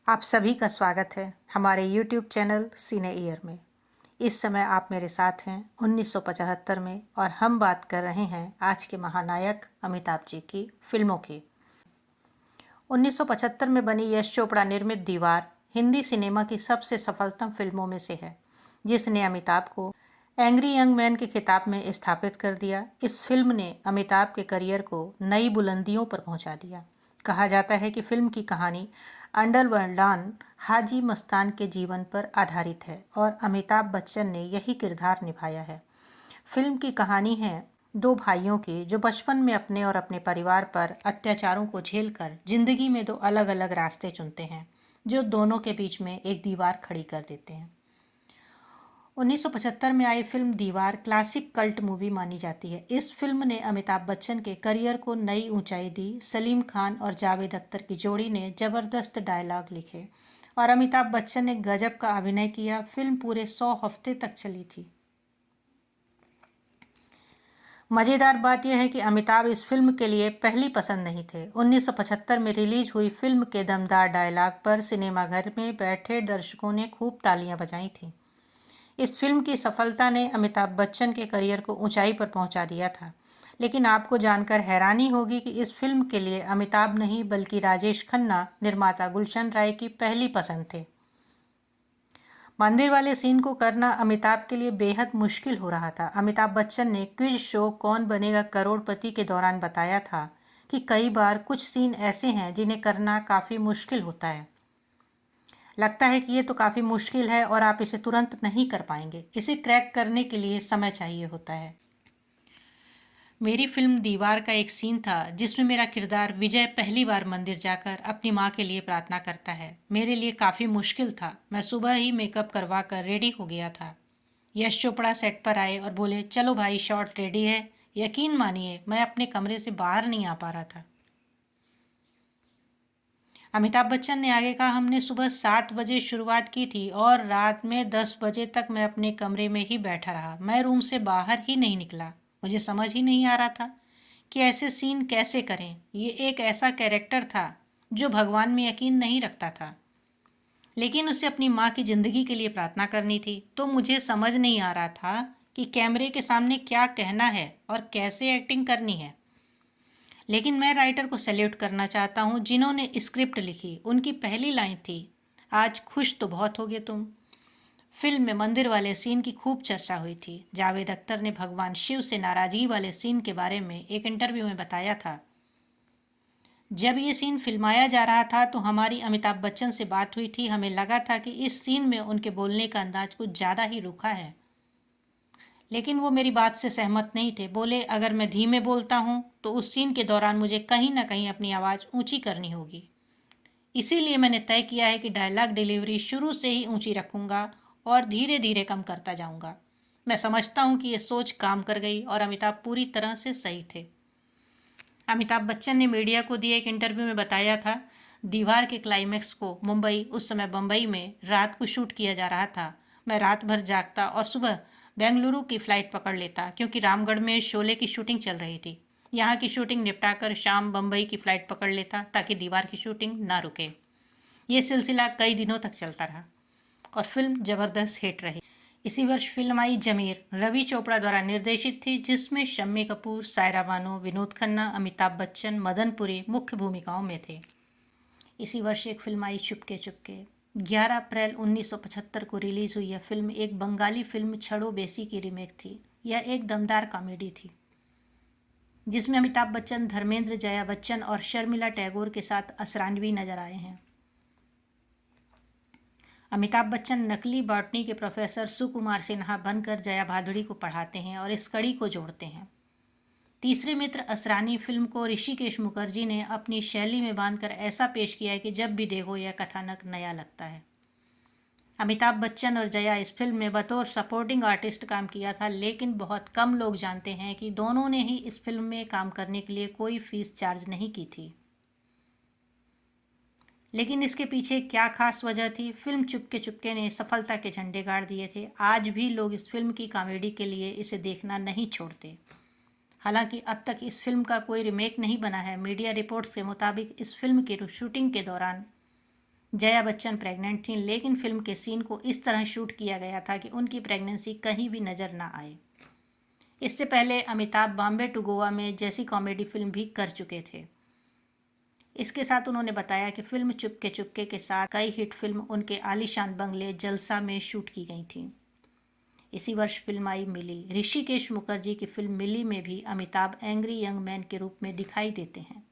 आप सभी का स्वागत है हमारे YouTube चैनल सिने ईयर में। इस समय आप मेरे साथ हैं 1975 में और हम बात कर रहे हैं आज के महानायक अमिताभ जी की फिल्मों की। 1975 में बनी यश चोपड़ा निर्मित दीवार हिंदी सिनेमा की सबसे सफलतम फिल्मों में से है, जिसने अमिताभ को एंग्री यंग मैन के खिताब में स्थापित कर दिया। इस फिल्म ने अमिताभ के करियर को नई बुलंदियों पर पहुंचा दिया। कहा जाता है कि फिल्म की कहानी अंडरवर्ल्ड डॉन हाजी मस्तान के जीवन पर आधारित है और अमिताभ बच्चन ने यही किरदार निभाया है। फिल्म की कहानी है दो भाइयों की जो बचपन में अपने और अपने परिवार पर अत्याचारों को झेलकर जिंदगी में दो अलग अलग रास्ते चुनते हैं, जो दोनों के बीच में एक दीवार खड़ी कर देते हैं। 1975 में आई फिल्म दीवार क्लासिक कल्ट मूवी मानी जाती है। इस फिल्म ने अमिताभ बच्चन के करियर को नई ऊंचाई दी। सलीम खान और जावेद अख्तर की जोड़ी ने जबरदस्त डायलॉग लिखे और अमिताभ बच्चन ने गजब का अभिनय किया। फिल्म पूरे 100 हफ्ते तक चली थी। मज़ेदार बात यह है कि अमिताभ इस फिल्म के लिए पहली पसंद नहीं थे। 1975 में रिलीज हुई फिल्म के दमदार डायलॉग पर सिनेमाघर में बैठे दर्शकों ने खूब तालियां बजाई थीं। इस फिल्म की सफलता ने अमिताभ बच्चन के करियर को ऊंचाई पर पहुंचा दिया था। लेकिन आपको जानकर हैरानी होगी कि इस फिल्म के लिए अमिताभ नहीं बल्कि राजेश खन्ना निर्माता गुलशन राय की पहली पसंद थे। मंदिर वाले सीन को करना अमिताभ के लिए बेहद मुश्किल हो रहा था। अमिताभ बच्चन ने क्विज शो कौन बनेगा करोड़पति के दौरान बताया था कि कई बार कुछ सीन ऐसे हैं जिन्हें करना काफ़ी मुश्किल होता है। लगता है कि ये तो काफ़ी मुश्किल है और आप इसे तुरंत नहीं कर पाएंगे। इसे क्रैक करने के लिए समय चाहिए होता है। मेरी फिल्म दीवार का एक सीन था जिसमें मेरा किरदार विजय पहली बार मंदिर जाकर अपनी माँ के लिए प्रार्थना करता है। मेरे लिए काफ़ी मुश्किल था। मैं सुबह ही मेकअप करवा कर रेडी हो गया था। यश चोपड़ा सेट पर आए और बोले, चलो भाई शॉट रेडी है। यकीन मानिए मैं अपने कमरे से बाहर नहीं आ पा रहा था। अमिताभ बच्चन ने आगे कहा, हमने सुबह 7 बजे शुरुआत की थी और रात में 10 बजे तक मैं अपने कमरे में ही बैठा रहा। मैं रूम से बाहर ही नहीं निकला। मुझे समझ ही नहीं आ रहा था कि ऐसे सीन कैसे करें। ये एक ऐसा कैरेक्टर था जो भगवान में यकीन नहीं रखता था, लेकिन उसे अपनी माँ की ज़िंदगी के लिए प्रार्थना करनी थी। तो मुझे समझ नहीं आ रहा था कि कैमरे के सामने क्या कहना है और कैसे एक्टिंग करनी है। लेकिन मैं राइटर को सैल्यूट करना चाहता हूँ जिन्होंने स्क्रिप्ट लिखी। उनकी पहली लाइन थी, आज खुश तो बहुत होगे तुम। फिल्म में मंदिर वाले सीन की खूब चर्चा हुई थी। जावेद अख्तर ने भगवान शिव से नाराजगी वाले सीन के बारे में एक इंटरव्यू में बताया था, जब ये सीन फिल्माया जा रहा था तो हमारी अमिताभ बच्चन से बात हुई थी। हमें लगा था कि इस सीन में उनके बोलने का अंदाज कुछ ज़्यादा ही रूखा है, लेकिन वो मेरी बात से सहमत नहीं थे। बोले, अगर मैं धीमे बोलता हूँ तो उस सीन के दौरान मुझे कहीं ना कहीं अपनी आवाज़ ऊंची करनी होगी। इसीलिए मैंने तय किया है कि डायलॉग डिलीवरी शुरू से ही ऊंची रखूँगा और धीरे धीरे कम करता जाऊँगा। मैं समझता हूँ कि ये सोच काम कर गई और अमिताभ पूरी तरह से सही थे। अमिताभ बच्चन ने मीडिया को दिए एक इंटरव्यू में बताया था, दीवार के क्लाइमैक्स को मुंबई, उस समय बम्बई में रात को शूट किया जा रहा था। मैं रात भर जागता और सुबह बेंगलुरु की फ़्लाइट पकड़ लेता क्योंकि रामगढ़ में शोले की शूटिंग चल रही थी। यहाँ की शूटिंग निपटाकर शाम बम्बई की फ़्लाइट पकड़ लेता ताकि दीवार की शूटिंग ना रुके। ये सिलसिला कई दिनों तक चलता रहा और फिल्म ज़बरदस्त हिट रही। इसी वर्ष फिल्म आई जमीर, रवि चोपड़ा द्वारा निर्देशित थी, जिसमें शम्मी कपूर, सायरा बानो, विनोद खन्ना, अमिताभ बच्चन, मदन पुरी मुख्य भूमिकाओं में थे। इसी वर्ष एक फिल्म आई चुपके चुपके। 11 अप्रैल 1975 को रिलीज़ हुई यह फिल्म एक बंगाली फिल्म छड़ो बेसी की रीमेक थी। यह एक दमदार कॉमेडी थी जिसमें अमिताभ बच्चन, धर्मेंद्र, जया बच्चन और शर्मिला टैगोर के साथ असरानवी नजर आए हैं। अमिताभ बच्चन नकली बॉटनी के प्रोफेसर सुकुमार सिन्हा बनकर जया भादुड़ी को पढ़ाते हैं और इस कड़ी को जोड़ते हैं। तीसरे मित्र असरानी फिल्म को ऋषिकेश मुखर्जी ने अपनी शैली में बांधकर ऐसा पेश किया है कि जब भी देखो यह कथानक नया लगता है। अमिताभ बच्चन और जया इस फिल्म में बतौर सपोर्टिंग आर्टिस्ट काम किया था, लेकिन बहुत कम लोग जानते हैं कि दोनों ने ही इस फिल्म में काम करने के लिए कोई फीस चार्ज नहीं की थी। लेकिन इसके पीछे क्या खास वजह थी? फिल्म चुपके चुपके ने सफलता के झंडे गाड़ दिए थे। आज भी लोग इस फिल्म की कॉमेडी के लिए इसे देखना नहीं छोड़ते। हालांकि अब तक इस फिल्म का कोई रीमेक नहीं बना है। मीडिया रिपोर्ट्स के मुताबिक इस फिल्म की शूटिंग के दौरान जया बच्चन प्रेग्नेंट थीं, लेकिन फिल्म के सीन को इस तरह शूट किया गया था कि उनकी प्रेगनेंसी कहीं भी नजर ना आए। इससे पहले अमिताभ बॉम्बे टू गोवा में जैसी कॉमेडी फिल्म भी कर चुके थे। इसके साथ उन्होंने बताया कि फिल्म चुपके चुपके के साथ कई हिट फिल्म उनके आलीशान बंगले जलसा में शूट की गई थी। इसी वर्ष फिल्म आई मिली। ऋषिकेश मुखर्जी की फिल्म मिली में भी अमिताभ एंग्री यंग मैन के रूप में दिखाई देते हैं,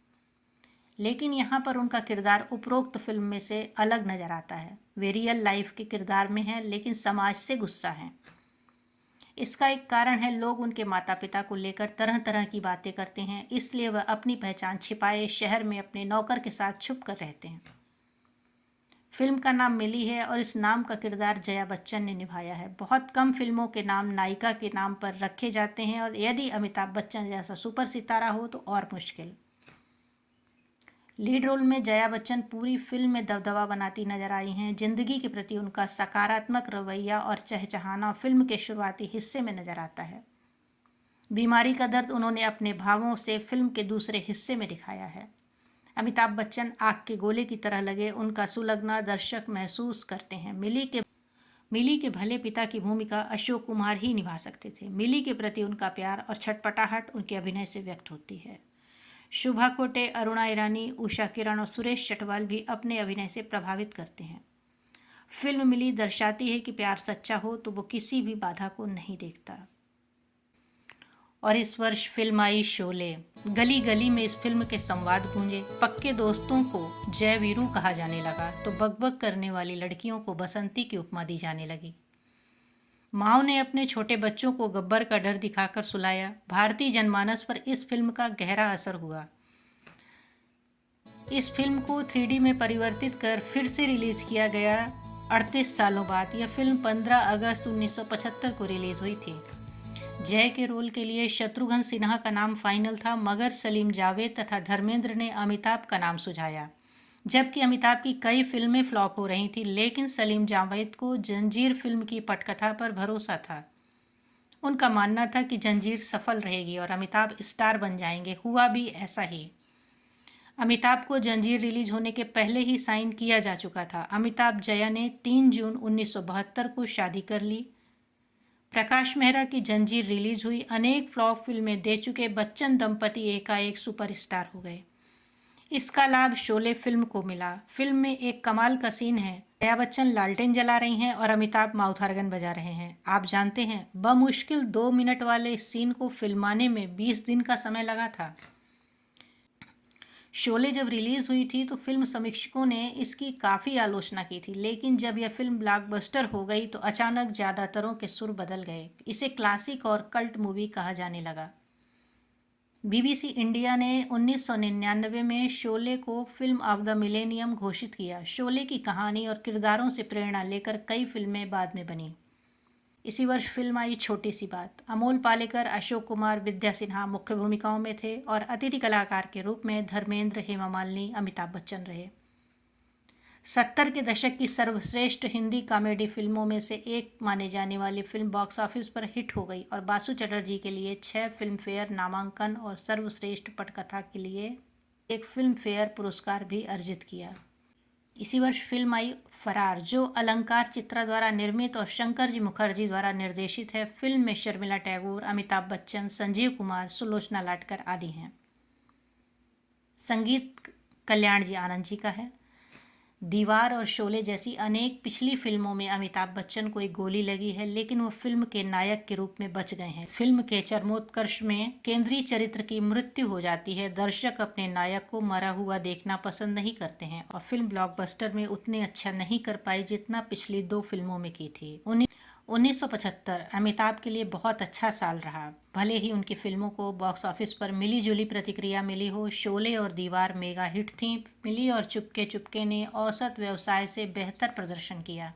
लेकिन यहाँ पर उनका किरदार उपरोक्त फिल्म में से अलग नजर आता है। वे रियल लाइफ के किरदार में हैं, लेकिन समाज से गुस्सा हैं। इसका एक कारण है, लोग उनके माता पिता को लेकर तरह तरह की बातें करते हैं, इसलिए वह अपनी पहचान छिपाए शहर में अपने नौकर के साथ छुप कर रहते हैं। फिल्म का नाम मिली है और इस नाम का किरदार जया बच्चन ने निभाया है। बहुत कम फिल्मों के नाम नायिका के नाम पर रखे जाते हैं, और यदि अमिताभ बच्चन जैसा सुपर सितारा हो तो और मुश्किल। लीड रोल में जया बच्चन पूरी फिल्म में दबदबा बनाती नजर आई हैं। जिंदगी के प्रति उनका सकारात्मक रवैया और चहचहाना फिल्म के शुरुआती हिस्से में नजर आता है। बीमारी का दर्द उन्होंने अपने भावों से फिल्म के दूसरे हिस्से में दिखाया है। अमिताभ बच्चन आग के गोले की तरह लगे, उनका सुलगना दर्शक महसूस करते हैं। मिली के भले पिता की भूमिका अशोक कुमार ही निभा सकते थे। मिली के प्रति उनका प्यार और छटपटाहट उनके अभिनय से व्यक्त होती है। शुभा खोटे, अरुणा ईरानी, उषा किरण और सुरेश चटवाल भी अपने अभिनय से प्रभावित करते हैं। फिल्म मिली दर्शाती है कि प्यार सच्चा हो तो वो किसी भी बाधा को नहीं देखता। और इस वर्ष फिल्म आई शोले। गली गली में इस फिल्म के संवाद गूंजे। पक्के दोस्तों को जय वीरू कहा जाने लगा तो बकबक करने वाली लड़कियों को बसंती की उपमा दी जाने लगी। माओ ने अपने छोटे बच्चों को गब्बर का डर दिखाकर सुलाया। भारतीय जनमानस पर इस फिल्म का गहरा असर हुआ। इस फिल्म को 3D में परिवर्तित कर फिर से रिलीज किया गया 38 सालों बाद। यह फिल्म 15 अगस्त 1975 को रिलीज हुई थी। जय के रोल के लिए शत्रुघ्न सिन्हा का नाम फाइनल था, मगर सलीम जावेद तथा धर्मेंद्र ने अमिताभ का नाम सुझाया। जबकि अमिताभ की कई फिल्में फ्लॉप हो रही थी, लेकिन सलीम जावेद को जंजीर फिल्म की पटकथा पर भरोसा था। उनका मानना था कि जंजीर सफल रहेगी और अमिताभ स्टार बन जाएंगे। हुआ भी ऐसा ही। अमिताभ को जंजीर रिलीज होने के पहले ही साइन किया जा चुका था। अमिताभ जया ने 3 जून 1972 को शादी कर ली। प्रकाश मेहरा की जंजीर रिलीज हुई। अनेक फ्लॉप फिल्में दे चुके बच्चन दंपति एकाएक सुपरस्टार हो गए। इसका लाभ शोले फिल्म को मिला। फिल्म में एक कमाल का सीन है। जया बच्चन लालटेन जला रही हैं और अमिताभ माउथ ऑर्गन बजा रहे हैं। आप जानते हैं, बमुश्किल 2 मिनट वाले इस सीन को फिल्माने में 20 दिन का समय लगा था। शोले जब रिलीज हुई थी तो फिल्म समीक्षकों ने इसकी काफ़ी आलोचना की थी, लेकिन जब यह फिल्म ब्लॉकबस्टर हो गई तो अचानक ज़्यादातरों के सुर बदल गए। इसे क्लासिक और कल्ट मूवी कहा जाने लगा। BBC इंडिया ने 1999 में शोले को फिल्म ऑफ द मिलेनियम घोषित किया। शोले की कहानी और किरदारों से प्रेरणा लेकर कई फिल्में बाद में बनी। इसी वर्ष फिल्म आई छोटी सी बात। अमोल पालेकर, अशोक कुमार, विद्या सिन्हा मुख्य भूमिकाओं में थे और अतिथि कलाकार के रूप में धर्मेंद्र, हेमा मालिनी, अमिताभ बच्चन रहे। 70 के दशक की सर्वश्रेष्ठ हिंदी कॉमेडी फिल्मों में से एक माने जाने वाली फिल्म बॉक्स ऑफिस पर हिट हो गई और बासु चटर्जी के लिए 6 फिल्म फेयर नामांकन और सर्वश्रेष्ठ पटकथा के लिए 1 फिल्म फेयर पुरस्कार भी अर्जित किया। इसी वर्ष फिल्म आई फरार, जो अलंकार चित्रा द्वारा निर्मित और शंकर जी मुखर्जी द्वारा निर्देशित है। फिल्म में शर्मिला टैगोर, अमिताभ बच्चन, संजीव कुमार, सुलोचना लाटकर आदि हैं। संगीत कल्याण जी आनंद जी का है। दीवार और शोले जैसी अनेक पिछली फिल्मों में अमिताभ बच्चन को एक गोली लगी है, लेकिन वो फिल्म के नायक के रूप में बच गए हैं। फिल्म के चरमोत्कर्ष में केंद्रीय चरित्र की मृत्यु हो जाती है। दर्शक अपने नायक को मरा हुआ देखना पसंद नहीं करते हैं और फिल्म ब्लॉकबस्टर में उतने अच्छा नहीं कर पाई जितना पिछली 2 फिल्मों में की थी। 1975 अमिताभ के लिए बहुत अच्छा साल रहा। भले ही उनकी फिल्मों को बॉक्स ऑफिस पर मिली जुली प्रतिक्रिया मिली हो। शोले और दीवार मेगा हिट थीं। मिली और चुपके चुपके ने औसत व्यवसाय से बेहतर प्रदर्शन किया।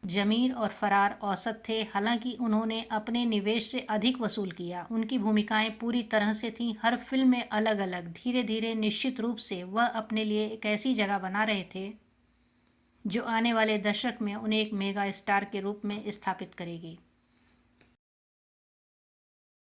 जमीर और फरार औसत थे, हालांकि उन्होंने अपने निवेश से अधिक वसूल किया। उनकी भूमिकाएं पूरी तरह से थीं, हर फिल्म में अलग अलग। धीरे धीरे निश्चित रूप से वह अपने लिए एक ऐसी जगह बना रहे थे जो आने वाले दशक में उन्हें एक मेगा स्टार के रूप में स्थापित करेगी।